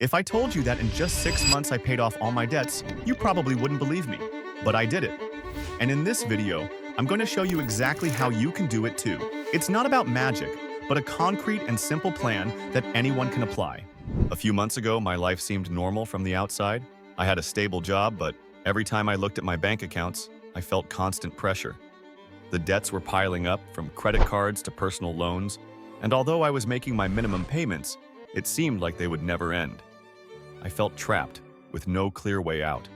If I told you that in just 6 months I paid off all my debts, you probably wouldn't believe me. But I did it. And in this video, I'm going to show you exactly how you can do it too. It's not about magic, but a concrete and simple plan that anyone can apply. A few months ago, my life seemed normal from the outside. I had a stable job, but every time I looked at my bank accounts, I felt constant pressure. The debts were piling up, from credit cards to personal loans, and although I was making my minimum payments, it seemed like they would never end. I felt trapped, with no clear way out.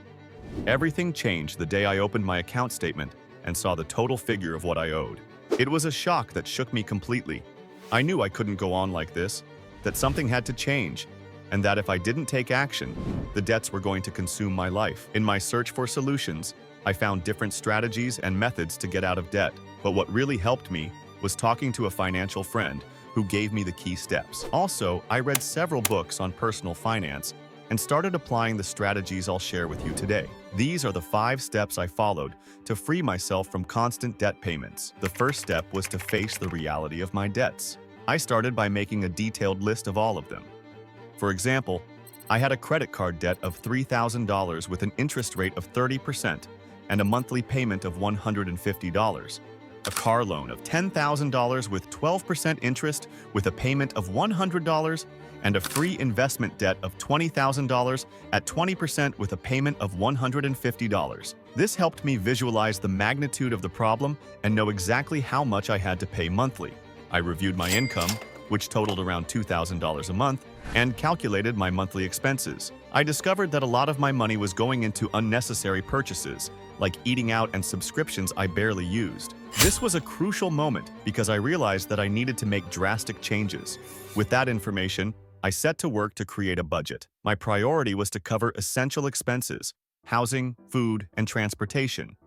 Everything changed the day I opened my account statement and saw the total figure of what I owed. It was a shock that shook me completely. I knew I couldn't go on like this, that something had to change, and that if I didn't take action, the debts were going to consume my life. In my search for solutions, I found different strategies and methods to get out of debt. But what really helped me was talking to a financial friend who gave me the key steps. Also, I read several books on personal finance and started applying the strategies I'll share with you today. These are the 5 steps I followed to free myself from constant debt payments. The first step was to face the reality of my debts. I started by making a detailed list of all of them. For example, I had a credit card debt of $3,000 with an interest rate of 30% and a monthly payment of $150. A car loan of $10,000 with 12% interest with a payment of $100, and a free investment debt of $20,000 at 20% with a payment of $150. This helped me visualize the magnitude of the problem and know exactly how much I had to pay monthly. I reviewed my income, which totaled around $2,000 a month, and calculated my monthly expenses. I discovered that a lot of my money was going into unnecessary purchases, like eating out and subscriptions I barely used. This was a crucial moment because I realized that I needed to make drastic changes. With that information, I set to work to create a budget. My priority was to cover essential expenses: housing, food, and transportation.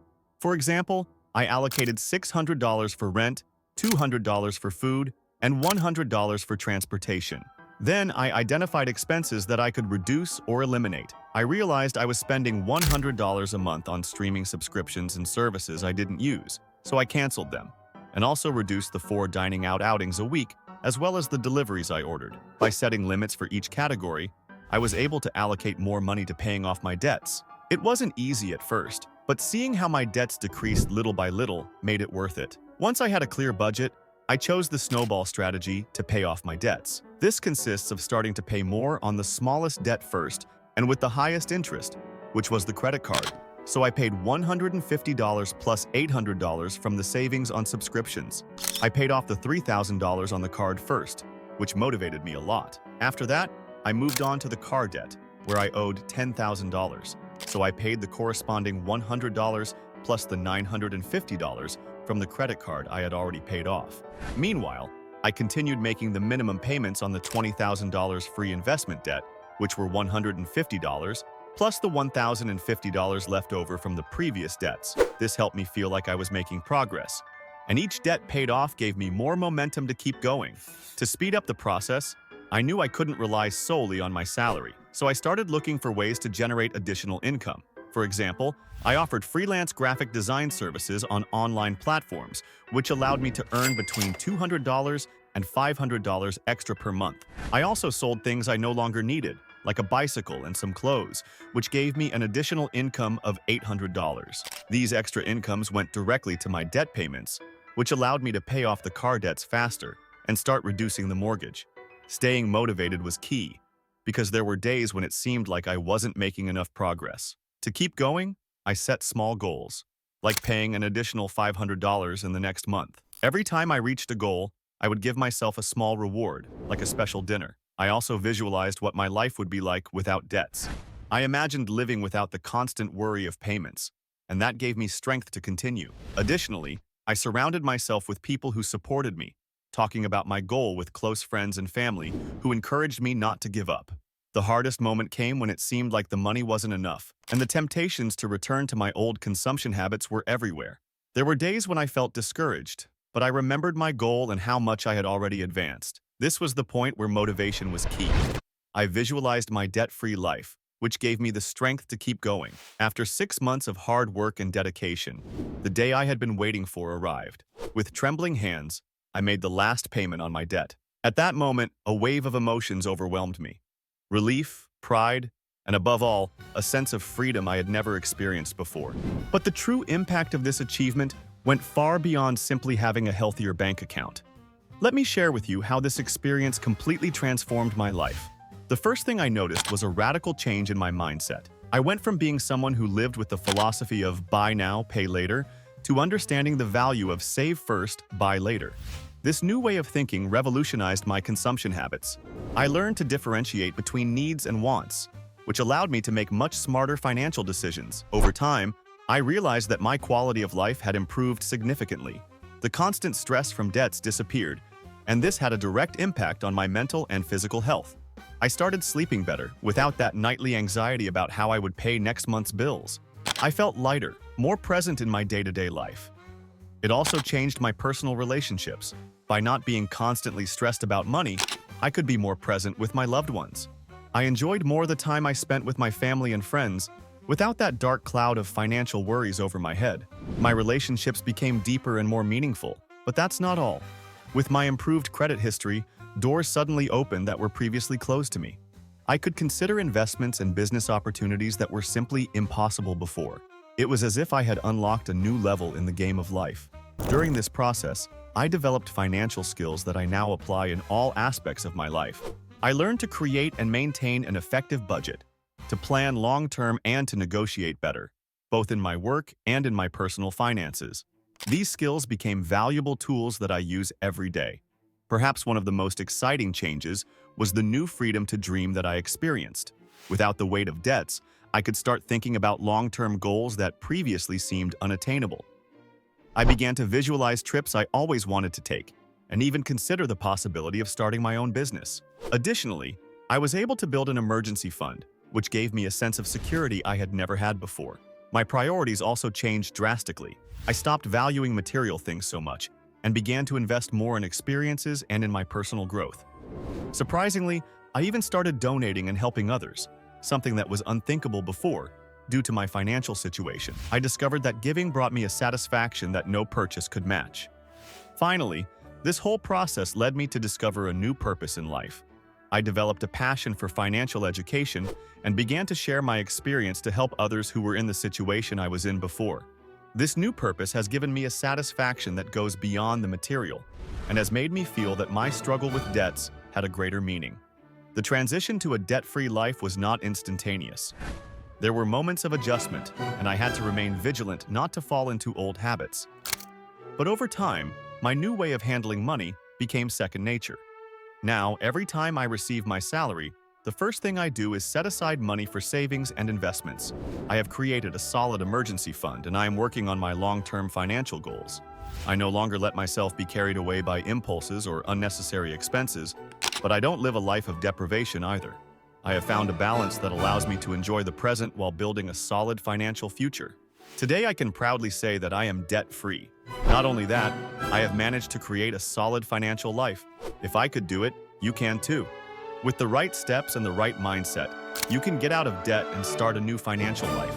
For example, I allocated $600 for rent, $200 for food, and $100 for transportation. Then I identified expenses that I could reduce or eliminate. I realized I was spending $100 a month on streaming subscriptions and services I didn't use, so I canceled them, and also reduced the 4 dining out outings a week, as well as the deliveries I ordered. By setting limits for each category, I was able to allocate more money to paying off my debts. It wasn't easy at first, but seeing how my debts decreased little by little made it worth it. Once I had a clear budget, I chose the snowball strategy to pay off my debts. This consists of starting to pay more on the smallest debt first and with the highest interest, which was the credit card. So I paid $150 plus $800 from the savings on subscriptions. I paid off the $3,000 on the card first, which motivated me a lot. After that, I moved on to the car debt, where I owed $10,000. So I paid the corresponding $100 plus the $950 from the credit card I had already paid off. Meanwhile, I continued making the minimum payments on the $20,000 free investment debt, which were $150, plus the $1,050 left over from the previous debts. This helped me feel like I was making progress, and each debt paid off gave me more momentum to keep going. To speed up the process, I knew I couldn't rely solely on my salary, so I started looking for ways to generate additional income. For example, I offered freelance graphic design services on online platforms, which allowed me to earn between $200 and $500 extra per month. I also sold things I no longer needed, like a bicycle and some clothes, which gave me an additional income of $800. These extra incomes went directly to my debt payments, which allowed me to pay off the car debts faster and start reducing the mortgage. Staying motivated was key, because there were days when it seemed like I wasn't making enough progress. To keep going, I set small goals, like paying an additional $500 in the next month. Every time I reached a goal, I would give myself a small reward, like a special dinner. I also visualized what my life would be like without debts. I imagined living without the constant worry of payments, and that gave me strength to continue. Additionally, I surrounded myself with people who supported me, talking about my goal with close friends and family who encouraged me not to give up. The hardest moment came when it seemed like the money wasn't enough, and the temptations to return to my old consumption habits were everywhere. There were days when I felt discouraged, but I remembered my goal and how much I had already advanced. This was the point where motivation was key. I visualized my debt-free life, which gave me the strength to keep going. After 6 months of hard work and dedication, the day I had been waiting for arrived. With trembling hands, I made the last payment on my debt. At that moment, a wave of emotions overwhelmed me. Relief, pride, and above all, a sense of freedom I had never experienced before. But the true impact of this achievement went far beyond simply having a healthier bank account. Let me share with you how this experience completely transformed my life. The first thing I noticed was a radical change in my mindset. I went from being someone who lived with the philosophy of buy now, pay later, to understanding the value of save first, buy later. This new way of thinking revolutionized my consumption habits. I learned to differentiate between needs and wants, which allowed me to make much smarter financial decisions. Over time, I realized that my quality of life had improved significantly. The constant stress from debts disappeared, and this had a direct impact on my mental and physical health. I started sleeping better, without that nightly anxiety about how I would pay next month's bills. I felt lighter, more present in my day-to-day life. It also changed my personal relationships. By not being constantly stressed about money, I could be more present with my loved ones. I enjoyed more the time I spent with my family and friends, without that dark cloud of financial worries over my head. My relationships became deeper and more meaningful, but that's not all. With my improved credit history, doors suddenly opened that were previously closed to me. I could consider investments and business opportunities that were simply impossible before. It was as if I had unlocked a new level in the game of life. During this process, I developed financial skills that I now apply in all aspects of my life. I learned to create and maintain an effective budget, to plan long-term and to negotiate better, both in my work and in my personal finances. These skills became valuable tools that I use every day. Perhaps one of the most exciting changes was the new freedom to dream that I experienced. Without the weight of debts, I could start thinking about long-term goals that previously seemed unattainable. I began to visualize trips I always wanted to take, and even consider the possibility of starting my own business. Additionally, I was able to build an emergency fund, which gave me a sense of security I had never had before. My priorities also changed drastically. I stopped valuing material things so much and began to invest more in experiences and in my personal growth. Surprisingly, I even started donating and helping others, something that was unthinkable before. Due to my financial situation, I discovered that giving brought me a satisfaction that no purchase could match. Finally, this whole process led me to discover a new purpose in life. I developed a passion for financial education and began to share my experience to help others who were in the situation I was in before. This new purpose has given me a satisfaction that goes beyond the material and has made me feel that my struggle with debts had a greater meaning. The transition to a debt-free life was not instantaneous. There were moments of adjustment, and I had to remain vigilant not to fall into old habits. But over time, my new way of handling money became second nature. Now, every time I receive my salary, the first thing I do is set aside money for savings and investments. I have created a solid emergency fund, and I am working on my long-term financial goals. I no longer let myself be carried away by impulses or unnecessary expenses, but I don't live a life of deprivation either. I have found a balance that allows me to enjoy the present while building a solid financial future. Today, I can proudly say that I am debt-free. Not only that, I have managed to create a solid financial life. If I could do it, you can too. With the right steps and the right mindset, you can get out of debt and start a new financial life.